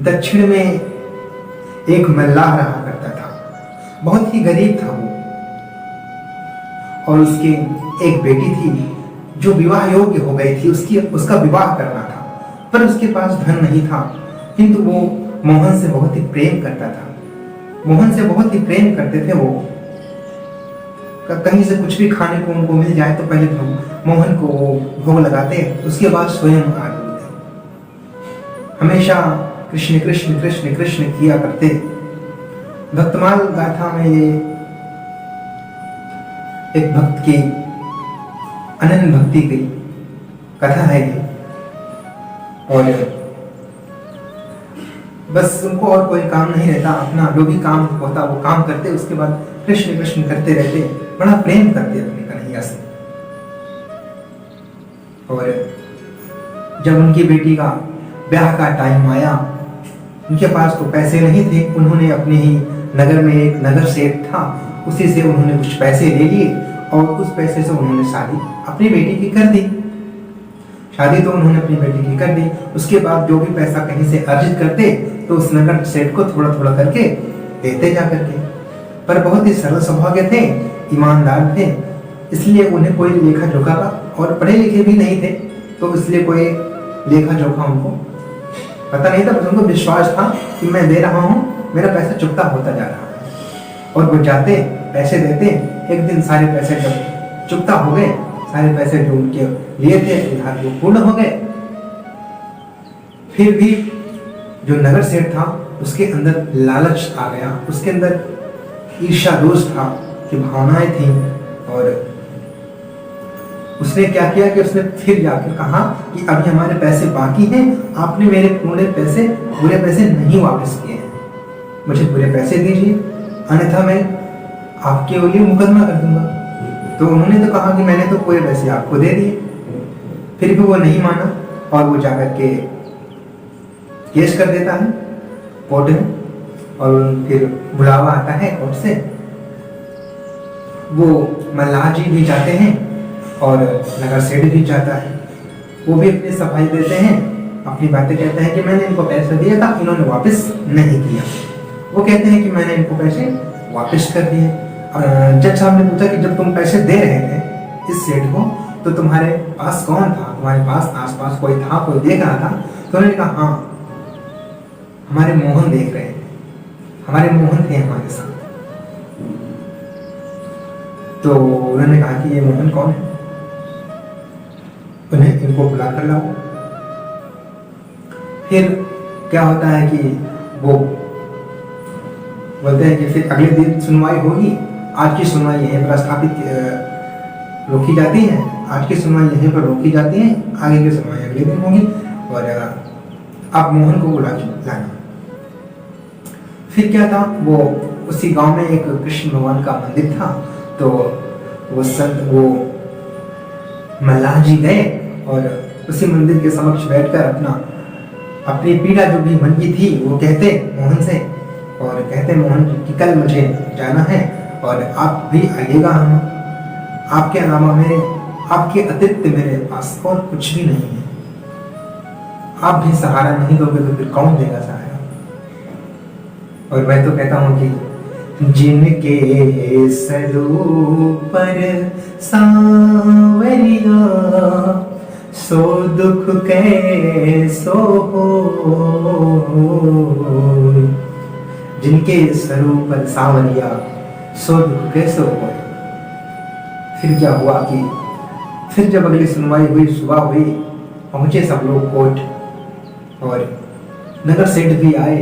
दक्षिण में एक मल्लाह रहा करता था, बहुत ही गरीब था वो, और उसके एक बेटी थी जो विवाह योग्य हो गई थी, उसका विवाह करना था, पर उसके पास धन नहीं था, किंतु वो मोहन से बहुत ही प्रेम करता था। मोहन से बहुत ही प्रेम करते थे वो। कहीं से कुछ भी खाने को उनको मिल जाए तो पहले मोहन को वो भोग लगाते, उसके बाद स्वयं आ जाते। हमेशा कृष्ण कृष्ण कृष्ण कृष्ण किया करते। भक्तमाल गाथा में ये एक भक्त की अनन्य भक्ति की कथा है ये, और बस उनको और कोई काम नहीं रहता, अपना जो भी काम होता वो काम करते, उसके बाद कृष्ण कृष्ण करते रहते, बड़ा प्रेम करते अपने कन्हैया से। और जब उनकी बेटी का ब्याह का टाइम आया, उनके पास तो पैसे नहीं थे, उन्होंने अपने ही नगर में एक नगर सेठ था, उसी से उन्होंने कुछ पैसे ले लिए और उस पैसे से उन्होंने शादी अपनी बेटी की कर दी। शादी तो उन्होंने अपनी बेटी की कर दी। उसके बाद जो भी पैसा कहीं से अर्जित करते तो उस नगर सेठ को थोड़ा थोड़ा करके देते जा करके। पर बहुत ही सरल स्वभाव के थे, ईमानदार थे, इसलिए उन्हें कोई लेखा जोखा का, और पढ़े लिखे भी नहीं थे तो इसलिए कोई लेखा जोखा उनको पता नहीं था, बस उनको विश्वास था कि मैं दे रहा हूँ, मेरा पैसा चुकता होता जा रहा है। और वो जाते पैसे देते, एक दिन सारे पैसे जब चुकता हो गए, सारे पैसे जो उनके लिए थे उधार वो पूर्ण हो गए। फिर भी जो नगर सेठ था उसके अंदर लालच आ गया, उसके अंदर ईर्ष्या दोष था कि भावनाएं थी, और उसने क्या किया कि उसने फिर जाकर कहा कि अभी हमारे पैसे बाकी हैं, आपने मेरे पूरे पैसे नहीं वापस किए हैं, मुझे पूरे पैसे दीजिए, अन्यथा मैं आपके लिए मुकदमा कर दूंगा। तो उन्होंने तो कहा कि मैंने तो पूरे पैसे आपको दे दिए। फिर भी वो नहीं माना और वो जाकर के केस कर देता है कोर्ट में, और फिर बुलावा आता है कोर्ट से। वो मल्लाह जी भी जाते हैं और नगर सेठ भी जाता है, वो भी अपनी सफाई देते हैं, अपनी बातें कहते हैं कि मैंने इनको पैसे दिया था, इन्होंने वापस नहीं किया। वो कहते हैं कि मैंने इनको पैसे वापस कर दिए। जज साहब ने पूछा कि जब तुम पैसे दे रहे थे इस सेठ को तो तुम्हारे पास कौन था, तुम्हारे पास आसपास कोई था, कोई देख रहा था? तो उन्होंने कहा हाँ, हमारे मोहन देख रहे हैं, हमारे मोहन थे हमारे साथ। तो उन्होंने कहा कि ये मोहन कौन है, उन्हें इनको बुला कर लाओ। फिर क्या होता है कि वो बोलते हैं कि फिर अगले दिन सुनवाई होगी। आज की सुनवाई यहीं पर स्थापित रोकी जाती है, आज की सुनवाई यहीं पर रोकी जाती है, आगे की सुनवाई अगले दिन होगी, और आप मोहन को बुला लाना। फिर क्या था, वो उसी गांव में एक कृष्ण भगवान का मंदिर था, तो वो मल्लाह जी गए और उसी मंदिर के समक्ष बैठकर अपनी पीड़ा जो भी मन की थी वो कहते मोहन से, और कहते मोहन कि कल मुझे जाना है और आप भी आइएगा, हम आपके अलावा आपके अतिरिक्त मेरे पास और कुछ भी नहीं है, आप भी सहारा नहीं दोगे तो फिर कौन देगा सहारा। और मैं तो कहता हूँ कि जिनके सरू पर सांवरिया सो दुख कैसो हो, जिनके सरू पर सांवरिया सो दुख कैसो हो। फिर क्या हुआ कि फिर जब अगली सुनवाई हुई, सुबह हुई, पहुंचे सब लोग कोर्ट, और नगर सेठ भी आए,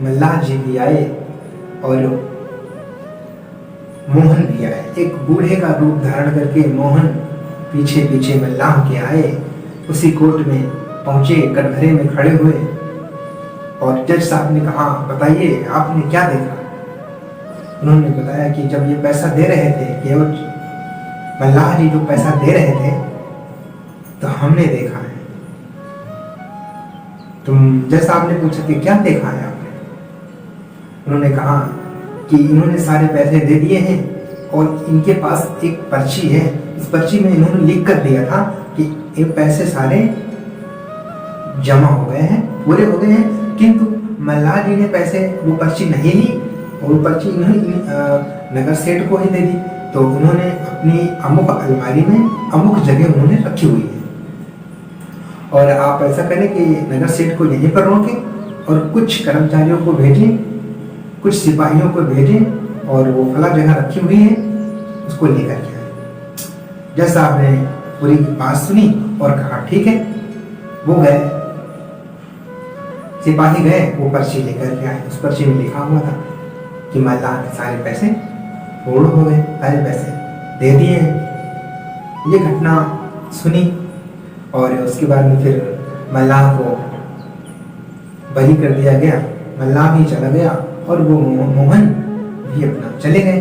मल्लाह जी भी आए और मोहन भी आए। एक बूढ़े का रूप धारण करके मोहन पीछे पीछे मल्लाह के आए, उसी कोर्ट में पहुंचे, कटघरे में खड़े हुए, और जज साहब ने कहा बताइए आपने क्या देखा। उन्होंने बताया कि जब ये पैसा दे रहे थे, केवल मल्लाह जी जो पैसा दे रहे थे तो हमने देखा है। तुम जज साहब ने पूछा कि क्या देखा है आपने? उन्होंने कहा कि इन्होंने सारे पैसे दे दिए हैं और इनके पास एक पर्ची है, इस पर्ची में इन्होंने लिख कर दिया था कि ये पैसे सारे जमा हो गए हैं, पूरे हो गए हैं, किंतु मल्लाह जी ने पैसे वो पर्ची नहीं ली और वो पर्ची नगर सेठ को ही दे दी। तो उन्होंने अपनी अमुक अलमारी में अमुक जगह उन्होंने रखी हुई है। और आप ऐसा करें कि नगर सेठ को यहीं पर रोकें और कुछ कर्मचारियों को भेजें, कुछ सिपाहियों को भेजें और वो फला जगह रखी हुई है उसको लेकर के आए। जैसा आपने पूरी बात सुनी और कहा ठीक है, वो गए, सिपाही गए, वो पर्ची लेकर के आए। उस पर्ची में लिखा हुआ था कि मल्लाह के सारे पैसे फोड़ हो गए, सारे पैसे दे दिए। ये घटना सुनी और उसके बाद में फिर मल्लाह को बरी कर दिया गया। मल्लाह भी चला गया और वो मोहन भी अपना चले गए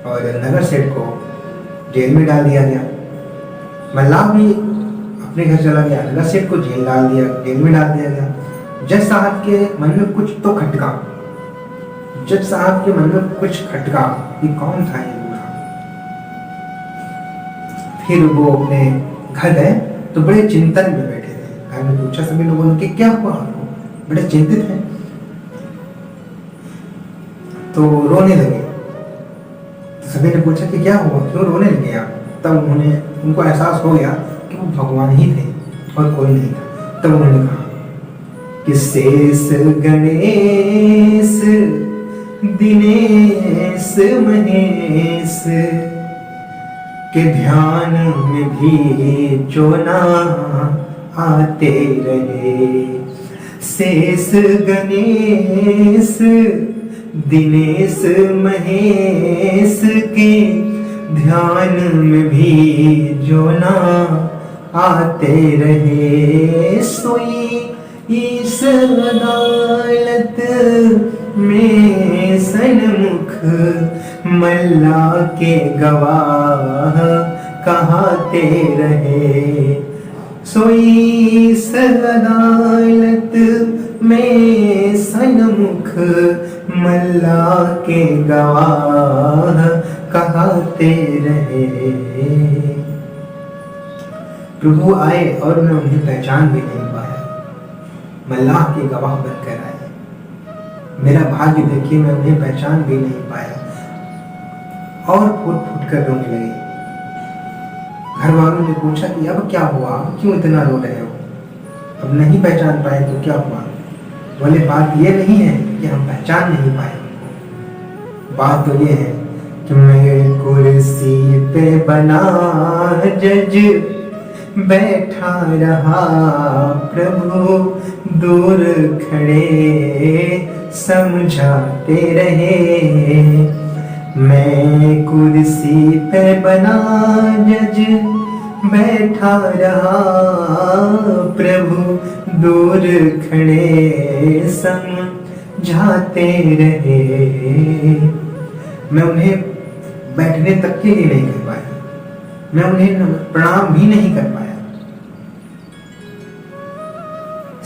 और नगर सेठ को जेल में डाल दिया गया। मल्लाह भी अपने घर चला गया, नगर सेठ को जेल में डाल दिया गया। जज साहब के मन में कुछ तो खटका, जज साहब के मन में कुछ खटका कि कौन था ये बूढ़ा। फिर वो अपने घर गए तो बड़े चिंतन में बैठे थे। घर में पूछा सभी लोगों ने कि क्या हुआ आपको, बड़े चिंतित हैं। तो रोने लगे। तो सभी ने पूछा कि क्या हुआ, क्यों रोने लगे आप। तब उनको एहसास हो गया कि वो भगवान ही थे और कोई नहीं था। तब उन्होंने कहा कि शेष गणेश दिनेश महेश के ध्यान में भी जो ना आते रहे। शेष गणेश दिनेश महेश के ध्यान में भी जो ना आते रहे। सोई इस अदालत में सन्मुख मल्लाह के गवाह कहाते रहे। सोई इस अदालत में सन्मुख मल्लाह के गवाह कहाते रहे। प्रभु आए और मैं उन्हें पहचान भी नहीं पाया, मल्लाह के गवाह बनकर आए। मेरा भाग्य देखिए, मैं उन्हें पहचान भी नहीं पाया और फूट फूट कर रोने लगे। घर वालों ने पूछा कि अब क्या हुआ, क्यों इतना रो रहे हो, अब नहीं पहचान पाए तो क्या हुआ। बोले बात ये नहीं है कि हम पहचान नहीं पाए, बात तो ये है कि मैं कुर्सी पे बना जज बैठा रहा, प्रभु दूर खड़े समझाते रहे। मैं कुर्सी पे बना जज बैठा रहा, प्रभु दूर खड़े समझाते रहे। मैं उन्हें बैठने तक के लिए नहीं कर पाया, मैं उन्हें प्रणाम भी नहीं कर पाया।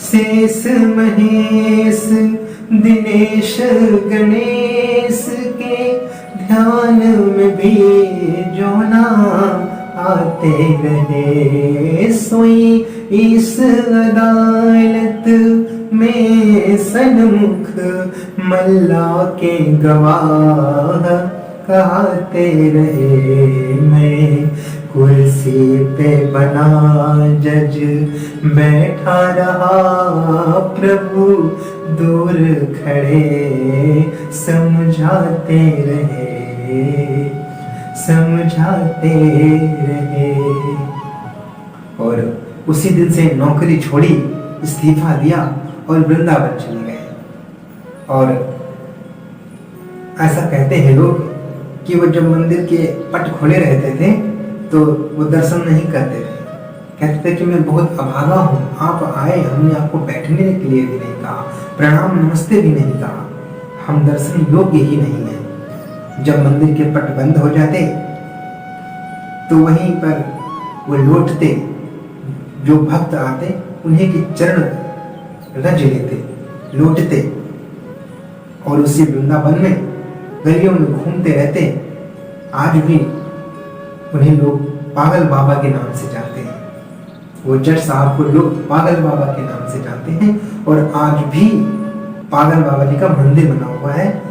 शेष महेश दिनेश गणेश के ध्यान में भी जो ना आते रहे। सोई इस अदालत में सन्मुख मल्लाह के गवाह कहते रहे। मैं कुर्सी पे बना जज बैठा रहा, प्रभु दूर खड़े समझाते रहे, समझाते रहे। और उसी दिन से नौकरी छोड़ी, इस्तीफा दिया और वृंदावन चले गए। और ऐसा कहते हैं लोग कि वो जब मंदिर के पट खोले रहते थे तो वो दर्शन नहीं करते थे। कहते थे कि मैं बहुत अभागा हूँ, आप आए, हमने आपको बैठने के लिए भी नहीं कहा, प्रणाम नमस्ते भी नहीं कहा, हम दर्शन योग्य ही नहीं हैं। जब मंदिर के पट बंद हो जाते तो वहीं पर वो लौटते, जो भक्त आते उन्हीं के चरण रज लेते, लौटते और उसी वृंदावन में गलियों में घूमते रहते। आज भी उन्हें लोग पागल बाबा के नाम से जानते हैं, वो जज साहब को लोग पागल बाबा के नाम से जानते हैं। और आज भी पागल बाबा जी का मंदिर बना हुआ है।